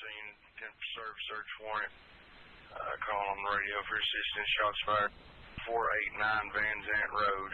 scene, serve search warrant. Call on the radio for assistance. Shots fired. 489 Van Zant Road.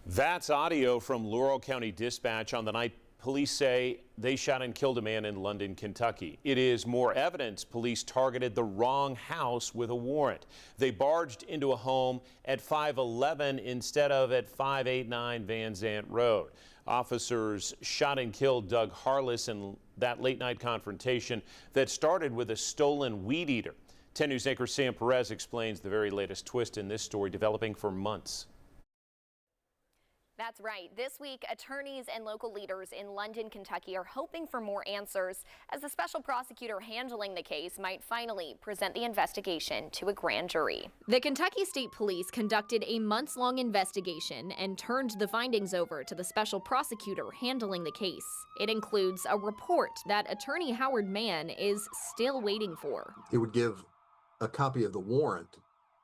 That's audio from Laurel County Dispatch on the night police say they shot and killed a man in London, Kentucky. It is more evidence police targeted the wrong house with a warrant. They barged into a home at 511 instead of at 589 Van Zant Road. Officers shot and killed Doug Harless in that late night confrontation that started with a stolen weed eater. 10 News anchor Sam Perez explains the very latest twist in this story, developing for months. That's right. This week, attorneys and local leaders in London, Kentucky are hoping for more answers as the special prosecutor handling the case might finally present the investigation to a grand jury. The Kentucky State Police conducted a months-long investigation and turned the findings over to the special prosecutor handling the case. It includes a report that attorney Howard Mann is still waiting for. It would give a copy of the warrant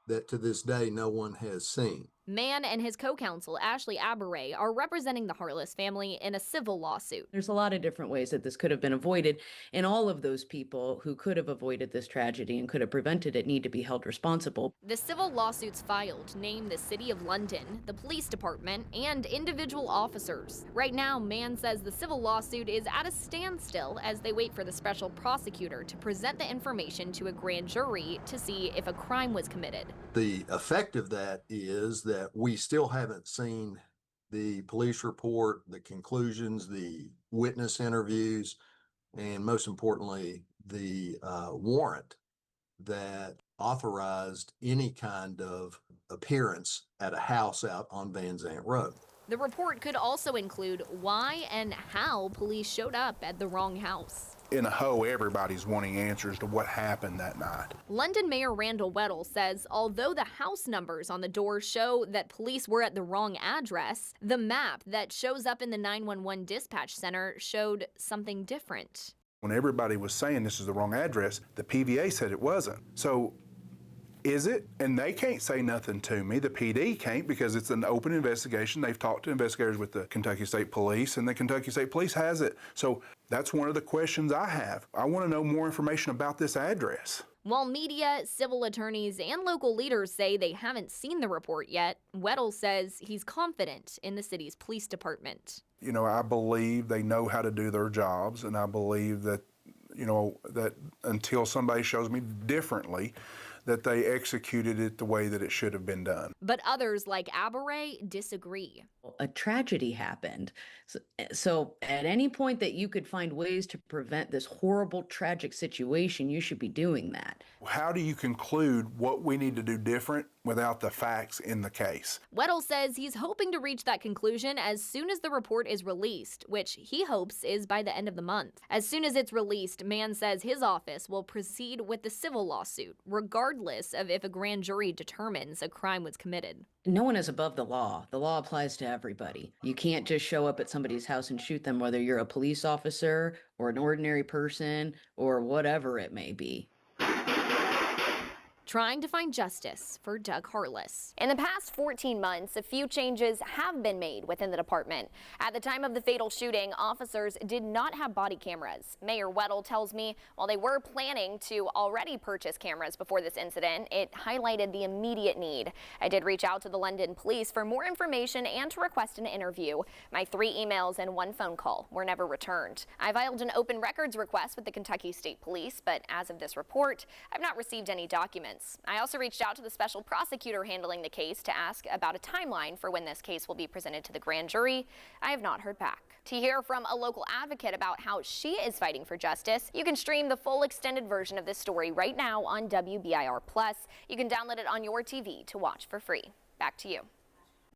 that to this day no one has seen. Mann and his co-counsel, Ashley Aberray, are representing the Harless family in a civil lawsuit. There's a lot of different ways that this could have been avoided, and all of those people who could have avoided this tragedy and could have prevented it need to be held responsible. The civil lawsuits filed name the City of London, the police department, and individual officers. Right now, Mann says the civil lawsuit is at a standstill as they wait for the special prosecutor to present the information to a grand jury to see if a crime was committed. The effect of that is that we still haven't seen the police report, the conclusions, the witness interviews, and most importantly, the warrant that authorized any kind of appearance at a house out on Van Zant Road. The report could also include why and how police showed up at the wrong house. In a hoe, everybody's wanting answers to what happened that night. London Mayor Randall Weddle says although the house numbers on the door show that police were at the wrong address, the map that shows up in the 911 dispatch center showed something different. When everybody was saying this is the wrong address, the PVA said it wasn't. So is it? And they can't say nothing to me. The PD can't because it's an open investigation. They've talked to investigators with the Kentucky State Police, and the Kentucky State Police has it. So that's one of the questions I have. I want to know more information about this address. While media, civil attorneys, and local leaders say they haven't seen the report yet, Weddle says he's confident in the city's police department. You know, I believe they know how to do their jobs, and I believe that, you know, that until somebody shows me differently, that they executed it the way that it should have been done. But others like Aberray disagree. A tragedy happened. So at any point that you could find ways to prevent this horrible, tragic situation, you should be doing that. How do you conclude what we need to do different without the facts in the case? Weddle says he's hoping to reach that conclusion as soon as the report is released, which he hopes is by the end of the month. As soon as it's released, Mann says his office will proceed with the civil lawsuit, regardless of if a grand jury determines a crime was committed. No one is above the law. The law applies to everybody. You can't just show up at somebody's house and shoot them, whether you're a police officer or an ordinary person or whatever it may be. Trying to find justice for Doug Harless. In the past 14 months, a few changes have been made within the department. At the time of the fatal shooting, officers did not have body cameras. Mayor Weddle tells me while they were planning to already purchase cameras before this incident, it highlighted the immediate need. I did reach out to the London police for more information and to request an interview. My 3 emails and 1 phone call were never returned. I filed an open records request with the Kentucky State Police, but as of this report, I've not received any documents. I also reached out to the special prosecutor handling the case to ask about a timeline for when this case will be presented to the grand jury. I have not heard back. To hear from a local advocate about how she is fighting for justice, you can stream the full extended version of this story right now on WBIR+. You can download it on your TV to watch for free. Back to you.